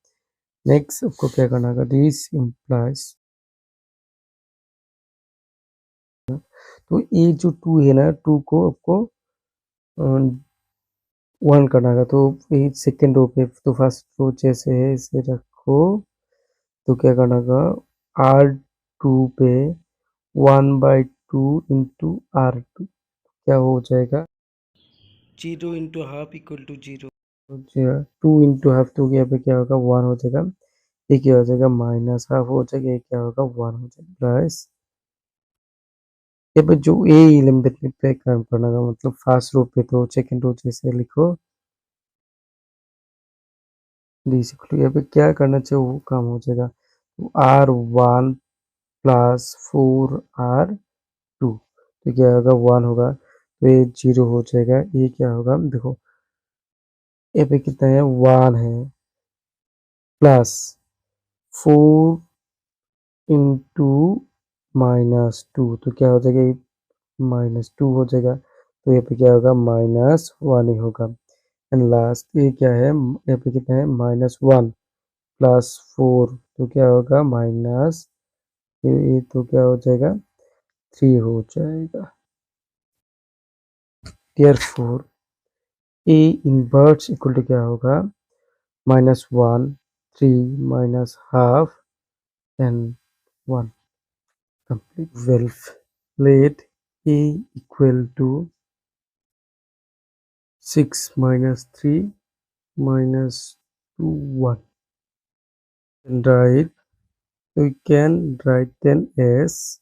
नेक्स्ट आपको क्या करना होगा, दिस इम्प्लाइज, तो ये जो 2 है ना, 2 को आपको 1 करना होगा तो ये सेकेंड रो पे, तो फर्स्ट रो जैसे है इसे रखो, तो क्या करना होगा R2 पे 1/2 इंटू R2 क्या हो जाएगा, 0 into half equal to 0, 2 into half तो यहाँ पे क्या होगा 1 हो जाएगा, ये क्या हो जाएगा माइनस हाफ हो जाएगा, ये क्या होगा 1 हो जाएगा, प्लस यहाँ पे जो ए एलिमेंट पे काम करना होगा, मतलब फर्स्ट रो पे तो सेकंड रो जैसे लिखो, यहाँ पे क्या करना चाहिए वो काम हो जाएगा, तो R1 प्लस 4R2 तो क्या होगा 1 होगा, तो ये 0 हो जाएगा, ये क्या होगा देखो यहाँ पे कितना है 1 है, प्लस 4 इंटू -2 तो क्या हो जाएगा, -2 हो जाएगा, तो यहाँ पे क्या होगा -1 ही होगा। एंड लास्ट ये क्या है, यहाँ पे कितना है -1 प्लस 4 तो क्या होगा माइनस, ये तो क्या हो जाएगा 3 हो जाएगा। Therefore A inverse equal to क्या होगा -1 3 minus half and 1 complete 12, let a equal to 6 minus 3 minus 2 1 and write, we can write then as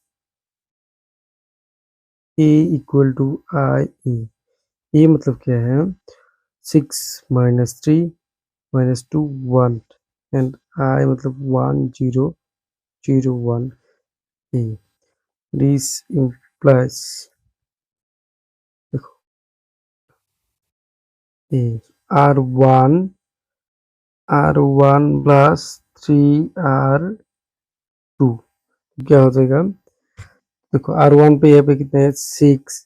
a equal to I a, ये मतलब क्या है 6 minus 3 minus 2 1 and I मतलब 1 0 0 1 a, this implies देखो a R1 plus 3R2 क्या हो जाएगा, देखो R1 पे यहाँ पे कितने हैं 6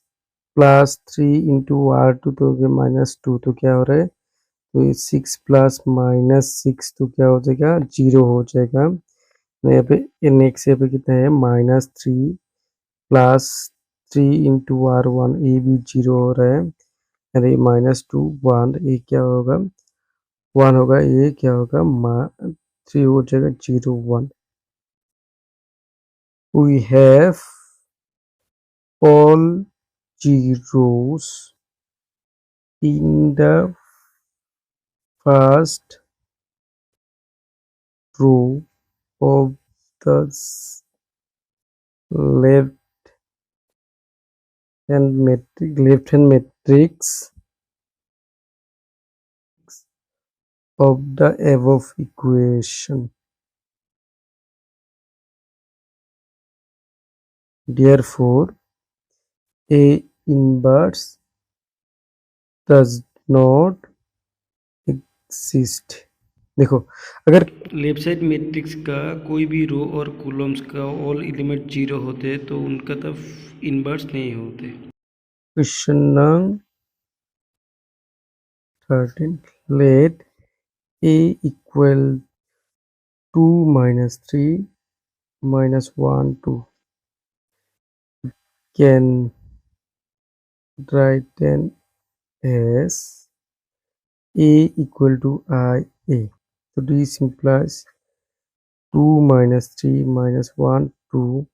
प्लस 3 इंटू R2 तो -2 तो क्या हो रहा है, तो ये 6 प्लस -6 तो क्या हो जाएगा 0 हो जाएगा। यहाँ पे नेक्स्ट यहाँ पे कितना है -3 प्लस 3 इंटू R1 ये भी 0 हो रहा है, अरे -2 1 ये क्या होगा 1 होगा, ये क्या होगा 3 हो जाएगा 0 1। We have all zeros in the first row of the left hand matrix of the above equation. Therefore, A inverse does not exist. देखो अगर लेफ्ट साइड मैट्रिक्स का कोई भी रो और कॉलम्स का ऑल एलिमेंट 0 होते तो उनका तब इन्वर्स नहीं होते। Question number 13, let A equal 2 minus 3 minus 1 2 can write then as A equal to I A. So this implies 2 minus 3 minus 1 2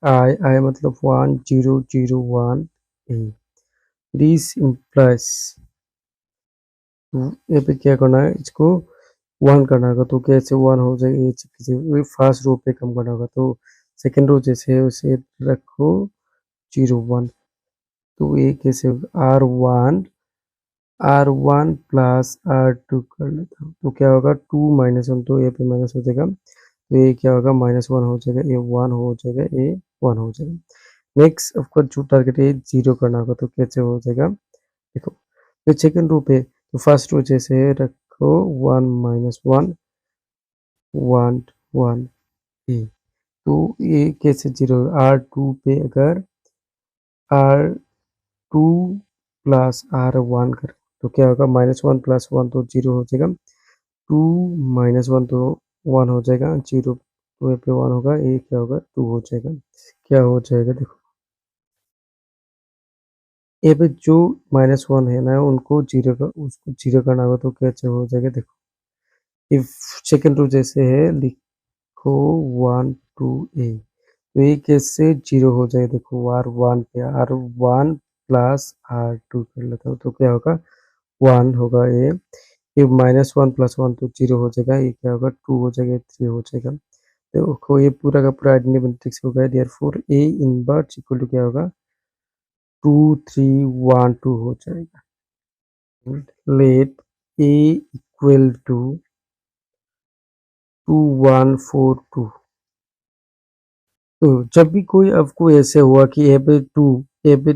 I मतलब 1 0 0 1 A. This implies यहाँ पे क्या करना है, इसको 1 करना होगा तो कैसे 1 हो जाएगा, ये फर्स्ट रो पे कम करना होगा तो सेकंड रो जैसे है उसे रखो 0 1, तो ये कैसे होगा R1 प्लस R2 कर लेता हूँ तो क्या होगा 2 -1 तो ये पे माइनस हो जाएगा, तो ये क्या होगा -1 हो जाएगा, ये 1 हो जाएगा, ये 1 हो जाएगा। नेक्स्ट आपका जो टारगेट है जीरो करना होगा, तो कैसे हो जाएगा देखो। तो सेकंड रो पे तो फर्स्ट रो जैसे रखो 1 - 1 1 1 ए, तो ये कैसे जीरो R2 पे अगर R2 प्लस R1 कर तो क्या होगा -1 + 1 तो जीरो हो जाएगा, 2 - 1 तो 1 हो जाएगा, जीरो तो पे 1 होगा, ये क्या होगा 2 हो जाएगा। क्या हो जाएगा देखो, यहाँ पे जो -1 है ना उनको जीरो का उसको जीरो करना होगा, तो कैसे हो जाएगा देखो। इफ सेकंड रो जैसे है लिखो 1 2 ए, तो ये कैसे जीरो हो जाएगा देखो, R1 पे R1 प्लस R2 कर लेता हूँ, तो क्या होगा 1 होगा ये -1 + 1 तो जीरो हो जाएगा, ये क्या होगा 2 हो जाएगा, 3 हो जाएगा। देखो ये पूरा का पूरा आइडेंटिटी मैट्रिक्स हो गया, therefore A inverse equal to क्या होगा 2 3 1 2 हो जाएगा। Let A equal to 2 1 4 2। तो जब भी कोई आपको ऐसे हुआ कि यहाँ पे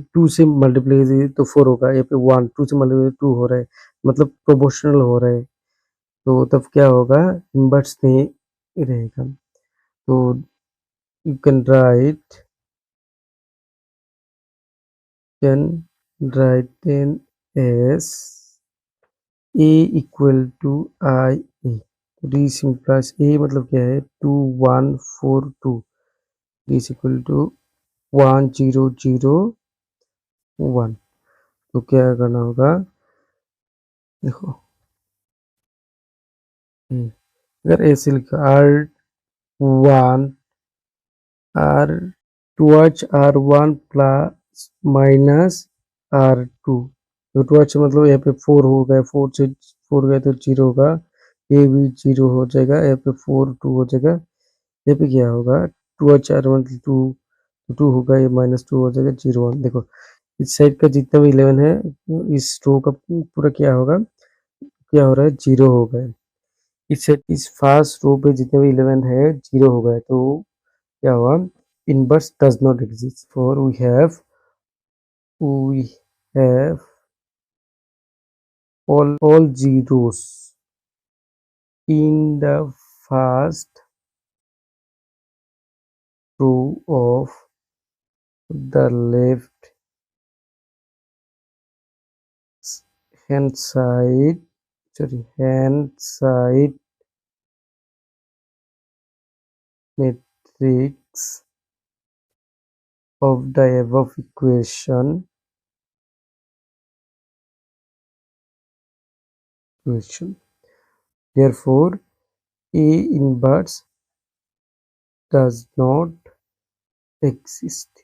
2 से मल्टीप्लाई तो 4 होगा, यहाँ पे 1 2 से मल्टीप्लाई 2 हो रहा है, मतलब प्रोपोर्शनल हो रहा है, तो तब क्या होगा इनवर्स नहीं रहेगा। तो you can write then as A equal to I A, the simplify A मतलब क्या है 2 1 4 2, डी इक्वल टू 1 0 0 1। तो क्या करना होगा देखो, अगर ऐसे लिखा R1 R towards R1 plus minus R2, तो टुवर्ड्स मतलब यहाँ पे 4 हो गया, 4 से 4 गए तो 0 होगा, ये भी 0 हो जाएगा, यहाँ पे 4 2 हो जाएगा, यहाँ पे क्या होगा टुवर्ड्स R1 2 2 होगा, ये -2 हो जाएगा 0 1। देखो इस साइड का जितना भी 11 है इस रो का पूरा क्या होगा, क्या हो रहा है जीरो हो गया। इस फर्स्ट रो पे जितने भी 11 है जीरो हो गए, तो क्या हुआ inverse does not exist for we have all zeros in the first row of the left hand side hand side matrix of the above equation. Therefore, A inverse does not exist.